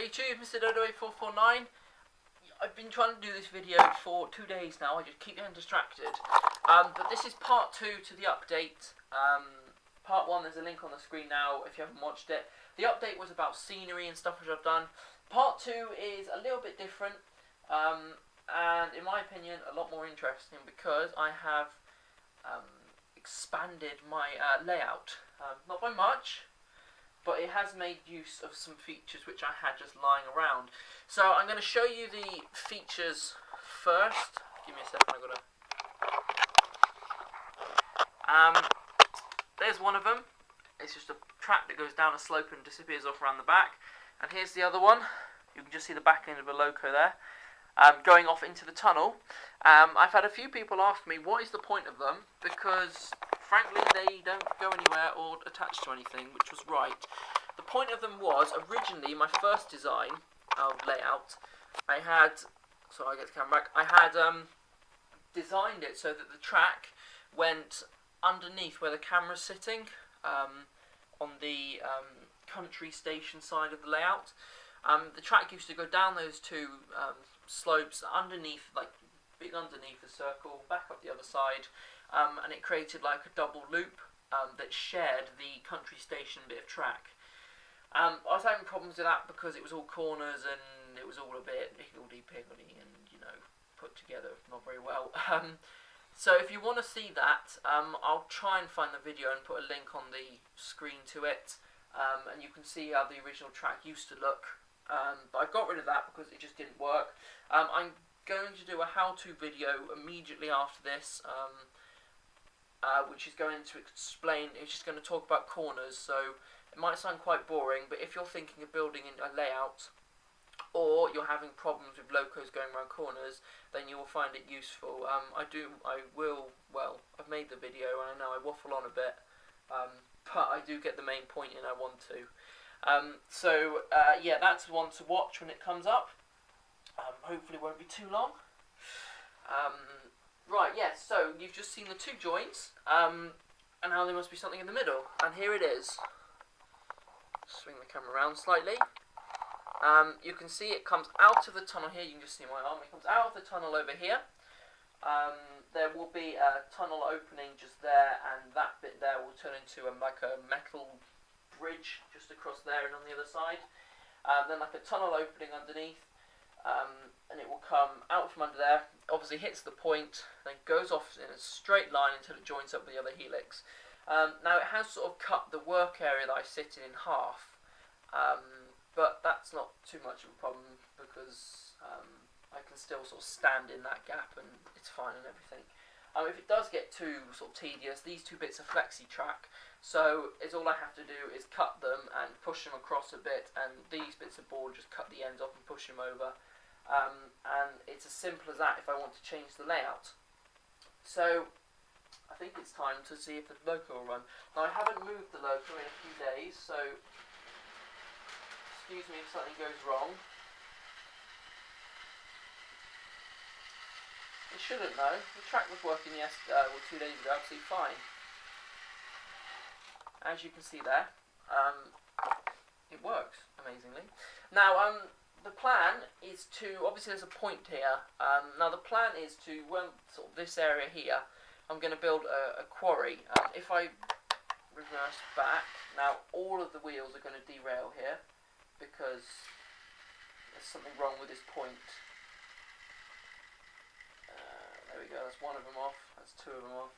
Hey YouTube, Mr. Dodo8449. I've been trying to do this video for 2 days now. I just keep getting distracted. But this is part 2 to the update. Part 1, there's a link on the screen now if you haven't watched it. The update was about scenery and stuff which I've done. Part 2 is a little bit different. And in my opinion, a lot more interesting because I have expanded my layout. Not by much, but it has made use of some features which I had just lying around. So I'm going to show you the features first. Give me a second, I've got to... there's one of them. It's just a track that goes down a slope and disappears off around the back. And here's the other one. You can just see the back end of a loco there. Going off into the tunnel. I've had a few people ask me what is the point of them, because frankly they don't go anywhere or attach to anything, which was right. The point of them was, originally my first design of layout, I had, so I get the camera back, I had designed it so that the track went underneath where the camera's sitting, on the country station side of the layout. The track used to go down those two slopes underneath, like big underneath the circle, back up the other side, and it created like a double loop that shared the country station bit of track. I was having problems with that because it was all corners and it was all a bit higgledy-piggledy and, you know, put together not very well. So if you want to see that, I'll try and find the video and put a link on the screen to it, and you can see how the original track used to look. But I got rid of that because it just didn't work. I'm going to do a how-to video immediately after this, which is going to explain, it's just going to talk about corners, so it might sound quite boring, but if you're thinking of building in a layout, or you're having problems with locos going around corners, then you will find it useful. I've made the video, and I know I waffle on a bit, but I do get the main point in I want to. Yeah, that's one to watch when it comes up. Hopefully it won't be too long. Right, yes, so you've just seen the two joints, and now there must be something in the middle, and here it is. Swing the camera around slightly. You can see it comes out of the tunnel here. You can just see my arm. It comes out of the tunnel over here. There will be a tunnel opening just there, and that bit there will turn into like a metal bridge just across there and on the other side. Then like a tunnel opening underneath, and it will come out from under there, obviously hits the point, then goes off in a straight line until it joins up with the other helix. Now it has sort of cut the work area that I sit in half, but that's not too much of a problem because I can still sort of stand in that gap and it's fine and everything. If it does get too sort of tedious, these two bits are flexi track, so all I have to do is cut them and push them across a bit, and these bits of board just cut the ends off and push them over. And it's as simple as that if I want to change the layout. So I think it's time to see if the loco will run. Now I haven't moved the loco in a few days, so excuse me if something goes wrong. It shouldn't though. The track was working 2 days ago absolutely fine. As you can see there, it works amazingly. Now the plan is to, obviously there's a point here, now the plan is to, sort of this area here, I'm going to build a quarry. If I reverse back, now all of the wheels are going to derail here because there's something wrong with this point. There we go, that's one of them off, that's two of them off.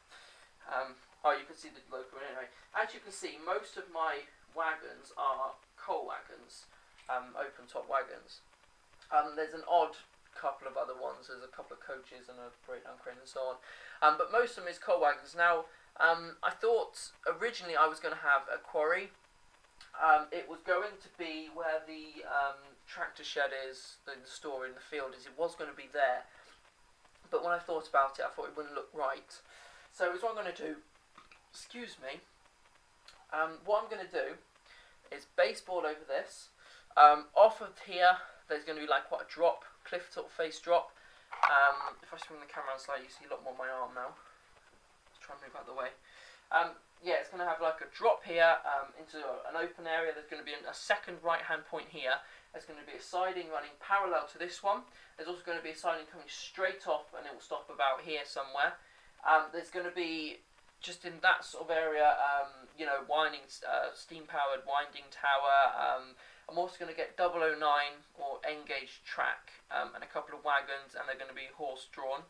You can see the loco anyway. As you can see, most of my wagons are coal wagons, open top wagons. There's an odd couple of other ones, there's a couple of coaches and a breakdown crane and so on. But most of them is coal wagons. Now, I thought originally I was going to have a quarry. It was going to be where the tractor shed is, the store in the field is, it was going to be there. But when I thought about it, I thought it wouldn't look right. So what I'm going to do, excuse me, what I'm going to do is baseboard over this. Off of here, there's going to be like quite a drop, cliff top face drop. If I swing the camera around slightly, you see a lot more of my arm now. Let's try and move out of the way. yeah, it's going to have like a drop here into an open area. There's going to be a second right-hand point here. There's going to be a siding running parallel to this one. There's also going to be a siding coming straight off, and it will stop about here somewhere. There's going to be, just in that sort of area, you know, steam-powered winding tower. I'm also going to get 009 or N-gauge track and a couple of wagons, and they're going to be horse-drawn.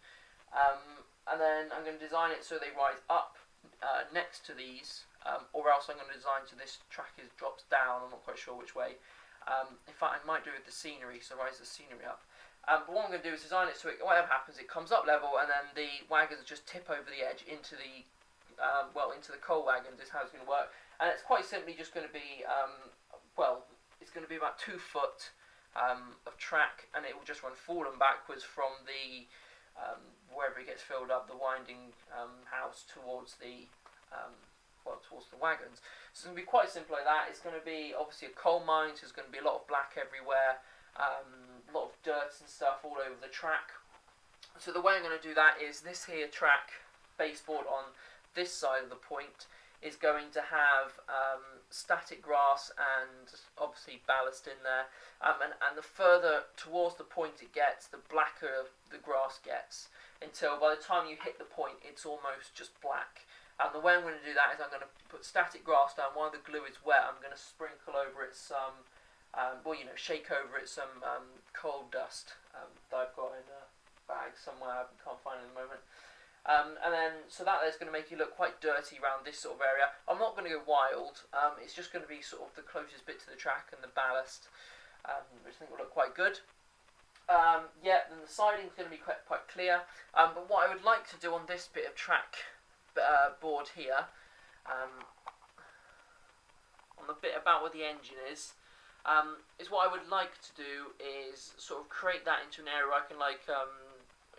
And then I'm going to design it so they rise up next to these, or else I'm going to design so this track drops down. I'm not quite sure which way. In fact, I might do it with the scenery, so rise the scenery up. But what I'm going to do is design it so whatever happens, it comes up level, and then the wagons just tip over the edge into the into the coal wagons is how it's going to work. And it's quite simply just going to be it's going to be about 2 foot of track, and it will just run forward and backwards from the wherever it gets filled up, the winding house towards the towards the wagons. So it's going to be quite simple like that. It's going to be obviously a coal mine, so there's going to be a lot of black everywhere, a lot of dirt and stuff all over the track. So the way I'm going to do that is this here track baseboard on this side of the point is going to have static grass and obviously ballast in there, and the further towards the point it gets, the blacker the grass gets, until by the time you hit the point it's almost just black. And the way I'm going to do that is I'm going to put static grass down. While the glue is wet, I'm going to sprinkle over it some, shake over it some coal dust that I've got in a bag somewhere. I can't find it at the moment. And then, so that is going to make you look quite dirty around this sort of area. I'm not going to go wild. It's just going to be sort of the closest bit to the track and the ballast, which I think will look quite good. Then the siding is going to be quite clear. But what I would like to do on this bit of track board here, on the bit about where the engine is what I would like to do is sort of create that into an area where I can, like,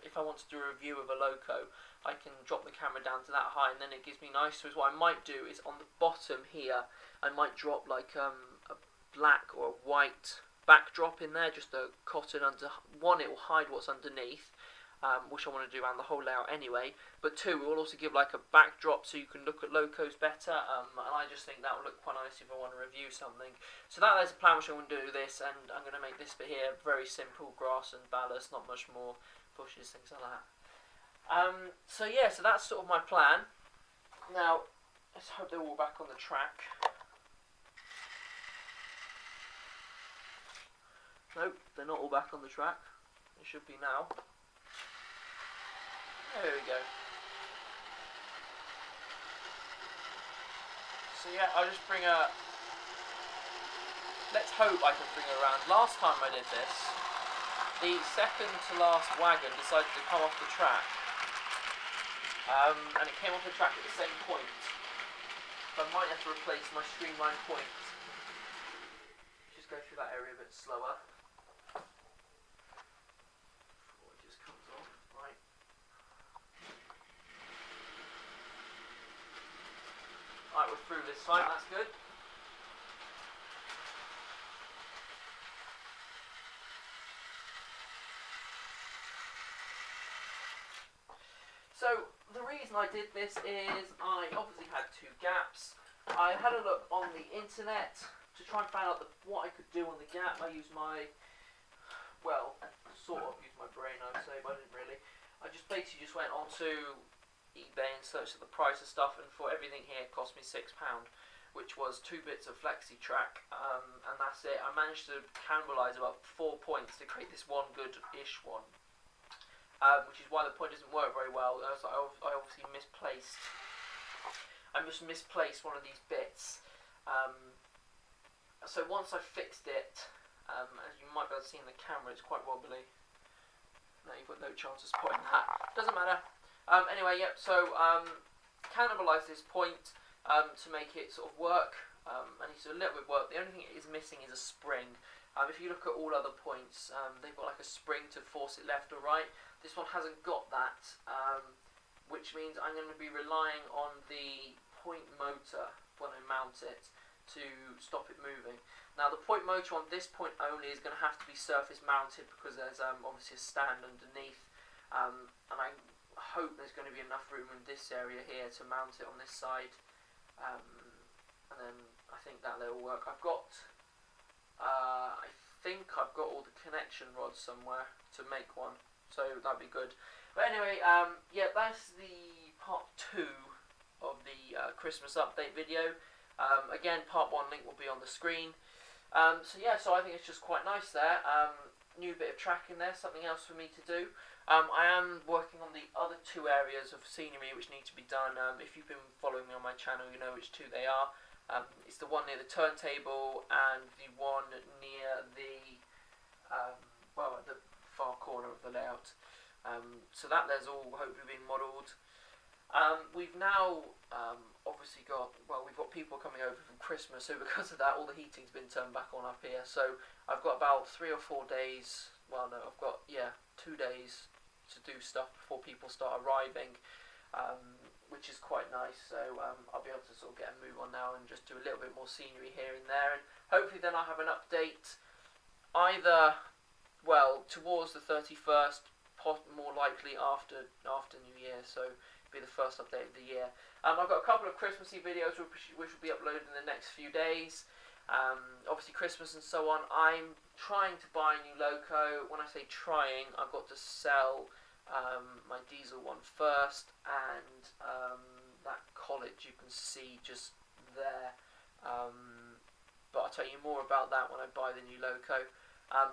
if I want to do a review of a loco, I can drop the camera down to that high, and then it gives me nice. So what I might do is on the bottom here, I might drop like a black or a white backdrop in there, just a cotton under. One, it will hide what's underneath, which I want to do around the whole layout anyway. But two, it will also give like a backdrop so you can look at locos better. And I just think that will look quite nice if I want to review something. So that is a plan which I'm going to do this, and I'm going to make this bit here very simple, grass and ballast, not much more, bushes, things like that. So that's sort of my plan. Now, let's hope they're all back on the track. Nope, they're not all back on the track. They should be now. There we go. So I'll just bring a... Let's hope I can bring her around. Last time I did this, the second to last wagon decided to come off the track. And it came off the track at the same point. So I might have to replace my streamline point. Just go through that area a bit slower. Before it just comes off. Right. Alright, we're through this time, that's good. So, the reason I did this is I obviously had 2 gaps. I had a look on the internet to try and find out what I could do on the gap. I used I sort of used my brain, I would say, but I didn't really. I just basically went onto eBay and searched the price of stuff, and for everything here it cost me £6, which was 2 bits of flexi track, and that's it. I managed to cannibalize about 4 points to create this one good-ish one. Which is why the point doesn't work very well. I obviously misplaced. I just misplaced one of these bits. So once I fixed it, as you might be able to see in the camera, it's quite wobbly. No, you've got no chance of spotting that. Doesn't matter. Anyway, cannibalize this point to make it sort of work. And it's a little bit work. The only thing it is missing is a spring. If you look at all other points, they've got like a spring to force it left or right. This one hasn't got that, which means I'm going to be relying on the point motor when I mount it to stop it moving. Now the point motor on this point only is going to have to be surface mounted because there's obviously a stand underneath, and I hope there's going to be enough room in this area here to mount it on this side. and then I think that will work. I think I've got all the connection rods somewhere to make one, so that'd be good. But anyway, yeah, that's the part 2 of the Christmas update video. Again, part 1 link will be on the screen. So yeah, so I think it's just quite nice there. New bit of track in there, something else for me to do. I am working on the other 2 areas of scenery which need to be done. If you've been following me on my channel, you know which 2 they are. It's the one near the turntable and the one near the at the far corner of the layout. So that there's all hopefully been modelled. We've now obviously got, we've got people coming over from Christmas, so because of that all the heating's been turned back on up here. So I've got about 3 or 4 days, I've got 2 days to do stuff before people start arriving. Which is quite nice, so I'll be able to sort of get a move on now and just do a little bit more scenery here and there, and hopefully then I'll have an update either, towards the 31st, more likely after New Year, so it'll be the first update of the year. I've got a couple of Christmassy videos which will be uploaded in the next few days, obviously Christmas and so on. I'm trying to buy a new loco. When I say trying, I've got to sell my diesel one first, and that college you can see just there, but I'll tell you more about that when I buy the new loco.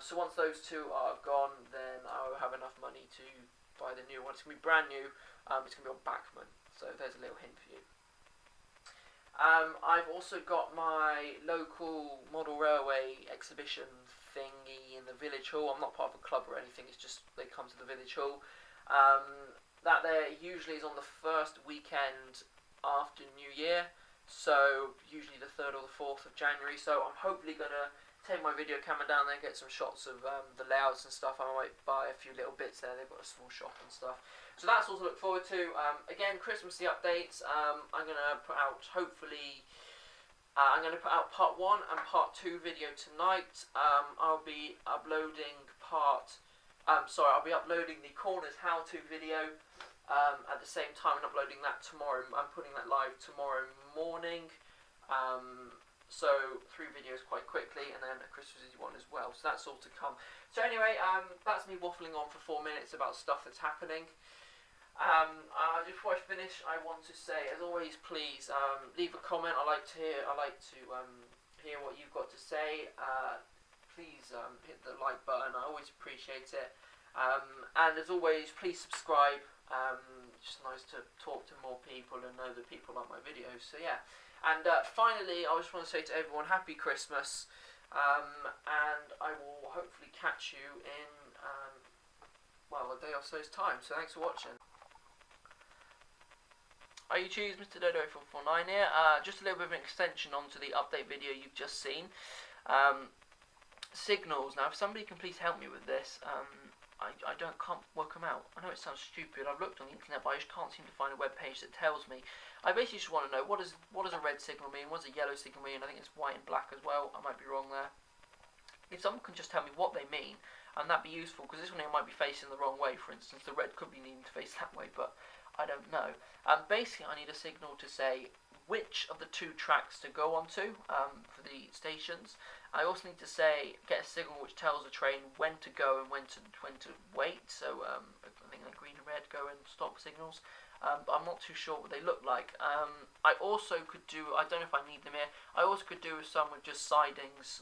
So once those 2 are gone, then I'll have enough money to buy the new one. It's going to be brand new. It's going to be on Bachmann, so there's a little hint for you. I've also got my local model railway exhibition thingy in the village hall. I'm not part of a club or anything, it's just they come to the village hall. That there usually is on the first weekend after New Year, so usually the 3rd or the 4th of January. So I'm hopefully going to take my video camera down there and get some shots of the layouts and stuff. I might buy a few little bits there, they've got a small shop and stuff. So that's all to look forward to. Again, Christmassy updates. I'm going to put out, hopefully, I'm going to put out part 1 and part 2 video tonight. I'll be uploading I'll be uploading the corners how-to video at the same time and uploading that tomorrow. I'm putting that live tomorrow morning. So 3 videos quite quickly, and then a Christmassy one as well. So that's all to come. So anyway, that's me waffling on for 4 minutes about stuff that's happening. Just before I finish, I want to say, as always, please leave a comment. I like to hear what you've got to say. Please hit the like button. I always appreciate it. And as always, please subscribe. It's just nice to talk to more people and know that people like my videos. So yeah. And finally, I just want to say to everyone, Happy Christmas. And I will hopefully catch you in a day or so's time. So thanks for watching. Hi YouTube, Mr. Dodo449 here. Just a little bit of an extension onto the update video you've just seen. Signals. Now, if somebody can please help me with this, I can't work them out. I know it sounds stupid. I've looked on the internet, but I just can't seem to find a web page that tells me. I basically just want to know what does a red signal mean? What does a yellow signal mean? I think it's white and black as well. I might be wrong there. If someone can just tell me what they mean, and that'd be useful, because this one here might be facing the wrong way. For instance, the red could be needing to face that way, but I don't know. Basically, I need a signal to say which of the 2 tracks to go onto for the stations. I also need to get a signal which tells the train when to go and when to wait. So I think like green and red go and stop signals. But I'm not too sure what they look like. I also could do, I don't know if I need them here, I also could do some with just sidings,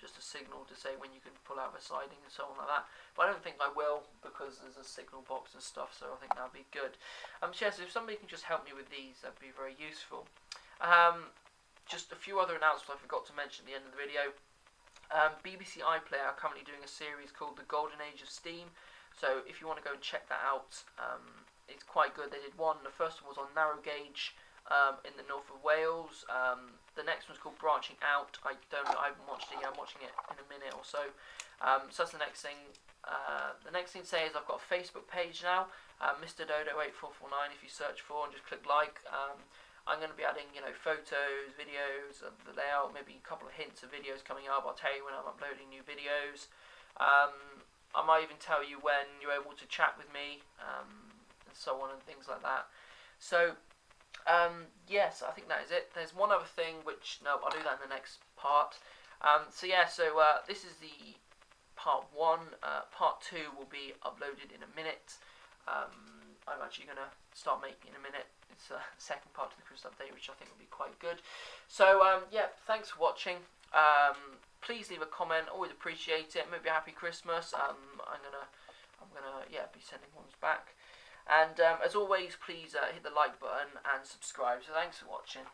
just a signal to say when you can pull out of a siding and so on like that. But I don't think I will, because there's a signal box and stuff, so I think that'll be good. So if somebody can just help me with these, that'd be very useful. Just a few other announcements I forgot to mention at the end of the video. BBC iPlayer are currently doing a series called The Golden Age of Steam. So if you want to go and check that out, it's quite good. They did one. The first one was on narrow gauge in the north of Wales. The next one's called Branching Out. I haven't watched it yet. I'm watching it in a minute or so. So that's the next thing. The next thing to say is I've got a Facebook page now, Mr. Dodo8449. If you search for and just click like. I'm going to be adding, photos, videos of the layout, maybe a couple of hints of videos coming up. I'll tell you when I'm uploading new videos. I might even tell you when you're able to chat with me, and so on and things like that. So Yes, I think that is it. There's one other thing which, no, I'll do that in the next part. This is the part 1. Part 2 will be uploaded in a minute. I'm actually going to start making in a minute. It's a second part to the Christmas update, which I think will be quite good. So, thanks for watching. Please leave a comment. Always appreciate it. Maybe a happy Christmas. I'm gonna be sending ones back. And as always, please hit the like button and subscribe. So thanks for watching.